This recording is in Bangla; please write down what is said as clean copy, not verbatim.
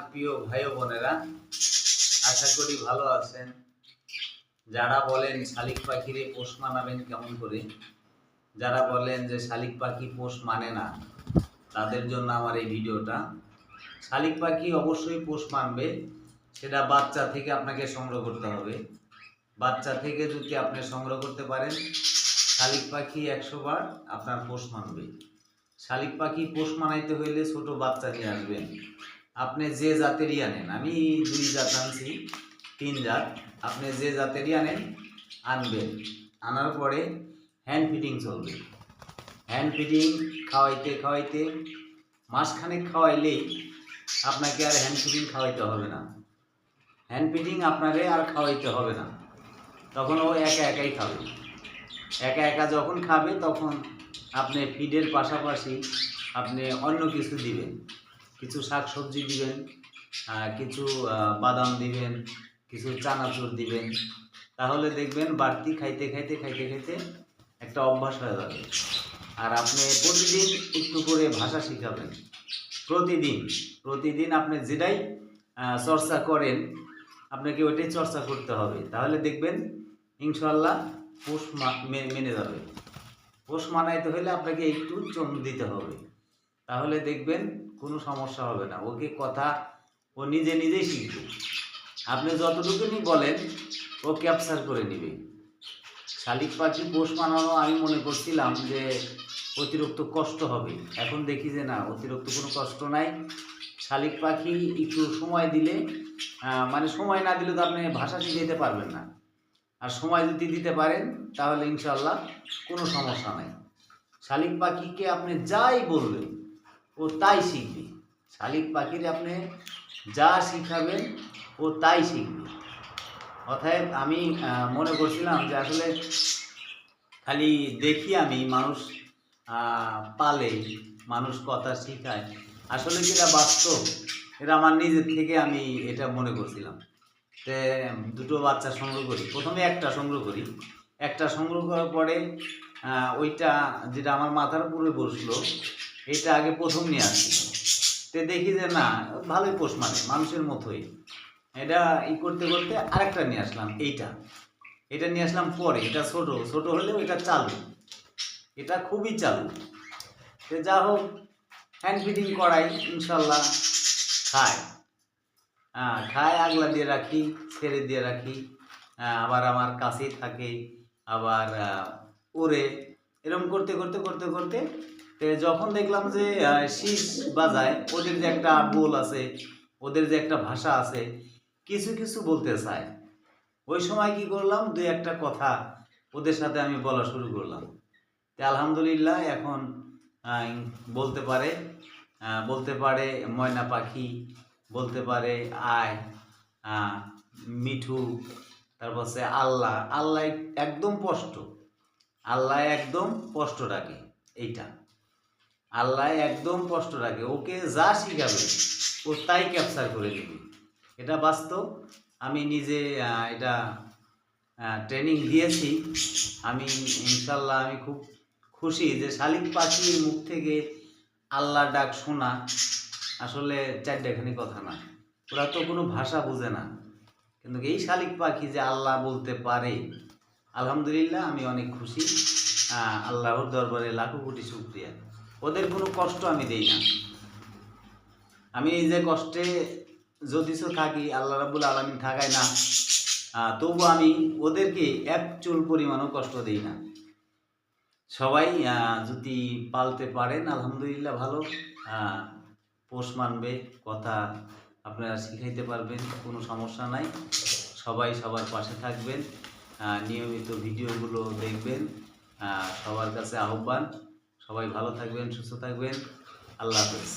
প্রিয় ভাই ও বোনেরা, আশা করি ভালো আছেন। যারা বলেন শালিক পাখিরে পোষ মানাবেন কেমন করে, যারা বলেন যে শালিক পাখি পোষ মানে না, তাদের জন্য আমার এই ভিডিওটা। শালিক পাখি অবশ্যই পোষ মানবে, সেটা বাচ্চা থেকে আপনাকে সংগ্রহ করতে হবে। বাচ্চা থেকে যদি আপনি সংগ্রহ করতে পারেন, শালিক পাখি 100 বার আপনার পোষ মানবে। শালিক পাখি পোষ মানাইতে হইলে ছোট বাচ্চা নিয়ে আসবেন। আপনি যে জাতেরই আনেন, আমি 2 জাত আনছি, 3 জাত, আপনি যে জাতেরই আনবেন। আনার পরে হ্যান্ড ফিডিং চলবে। হ্যান্ড ফিডিং খাওয়াইতে খাওয়াইতে মাসখানেক খাওয়াইলেই আপনাকে আর হ্যান্ড ফিডিং খাওয়াইতে হবে না। হ্যান্ড ফিডিং আপনারে আর খাওয়াইতে হবে না, তখন ও একা একাই খাবে। একা একা যখন খাবে তখন আপনি ফিডের পাশাপাশি আপনি অন্য কিছু দিবেন, কিছু শাকসবজি দিবেন, কিছু বাদাম দিবেন, কিছু চানাচুর দিবেন। তাহলে দেখবেন বাড়তি খাইতে খাইতে খাইতে খাইতে একটা অভ্যাস হয়ে যাবে। আর আপনি প্রতিদিন একটু করে ভাষা শিখাবেন। প্রতিদিন আপনি যেটাই চর্চা করেন, আপনাকে ওইটাই চর্চা করতে হবে। তাহলে দেখবেন ইনশাআল্লাহ পোষ মেনে যাবে। পোষ মানাইতে হলে আপনাকে একটু চমক দিতে হবে, তাহলে দেখবেন কোনো সমস্যা হবে না। ওকে কথা ও নিজেই শিখবে। আপনি যতটুকুনি বলেন ও ক্যাপচার করে নেবে। শালিক পাখি পোষ মানানো আমি মনে করছিলাম যে অতিরিক্ত কষ্ট হবে, এখন দেখি যে না, অতিরিক্ত কোনো কষ্ট নাই। শালিক পাখি একটু সময় দিলে, মানে সময় না দিলে তো আপনি ভাষা শিখাইতে পারবেন না। আর সময় যদি দিতে পারেন তাহলে ইনশাআল্লাহ কোনো সমস্যা নাই। শালিক পাখিকে আপনি যাই বলবেন ও তাই শিখবে। শালিক পাখির আপনি যা শিখাবেন ও তাই শিখবে। অতএব আমি মনে করছিলাম যে আসলে খালি দেখি আমি মানুষ পালে, মানুষ কথা শিখায়, আসলে কি এটা বাস্তব? এটা আমার নিজের থেকে আমি এটা মনে করছিলাম। তে 2টো বাচ্চা সংগ্রহ করি, প্রথমে একটা সংগ্রহ করি। একটা সংগ্রহ করার পরে ওইটা যেটা আমার মাথার উপরে বসলো, এটা আগে প্রথম নিয়ে আসি। তে দেখি যে না, ভালোই পোষ মানে মানুষের মতোই। এটা করতে করতে আরেকটা নিয়ে আসলাম। এটা নিয়ে আসলাম পরে। এটা ছোট হলেও এটা চালু, এটা খুবই চালু। তো যা হোক, হ্যান্ড ফিডিং করাই, ইনশাল্লাহ খায়, আগলা দিয়ে রাখি, ছেড়ে দিয়ে রাখি, আবার আমার কাছেই থাকে, আবার ওরে। এরকম করতে করতে করতে করতে যখন দেখলাম যে শীষ বাজায়, ওদের যে একটা বোল আছে, ওদের যে একটা ভাষা আছে, কিছু কিছু বলতে চায়, ওই সময় কি করলাম, 2-1টা কথা ওদের সাথে আমি বলা শুরু করলাম। তো আলহামদুলিল্লাহ এখন বলতে পারে ময়না পাখি, বলতে পারে আয়, মিঠু, তারপর সে আল্লাহ একদম স্পষ্ট ডাকে। এইটা আল্লাহ একদম স্পষ্ট ডাকে। ওকে যা শিখাবে ও তাই ক্যাপচার করে নেবে। এটা বাস্তব। আমি নিজে এটা ট্রেনিং দিয়েছি। আমি ইনশাল্লাহ আমি খুব খুশি যে শালিক পাখির মুখ থেকে আল্লাহ ডাক শোনা আসলে 4খানি কথা না। ওরা তো কোনো ভাষা বোঝে না, কিন্তু এই শালিক পাখি যে আল্লাহ বলতে পারে, আলহামদুলিল্লাহ আমি অনেক খুশি। আল্লাহর দরবারে লাখো কোটি শুকরিয়া। ওদের কোনো কষ্ট আমি দেই না। আমি যে কষ্টে যদিও থাকি, আল্লাহ রাব্বুল আলামিন থাকায় না, তবু আমি ওদেরকে এক চুল পরিমাণও কষ্ট দিই না। সবাই যদি পালতে পারেন আলহামদুলিল্লাহ ভালো। পোষ মানবে, কথা আপনারা শিখাইতে পারবেন, কোনো সমস্যা নাই। সবাই সবার পাশে থাকবেন, নিয়মিত ভিডিওগুলো দেখবেন। সবার কাছে আহ্বান, সবাই ভালো থাকবেন, সুস্থ থাকবেন। আল্লাহ হাফেজ।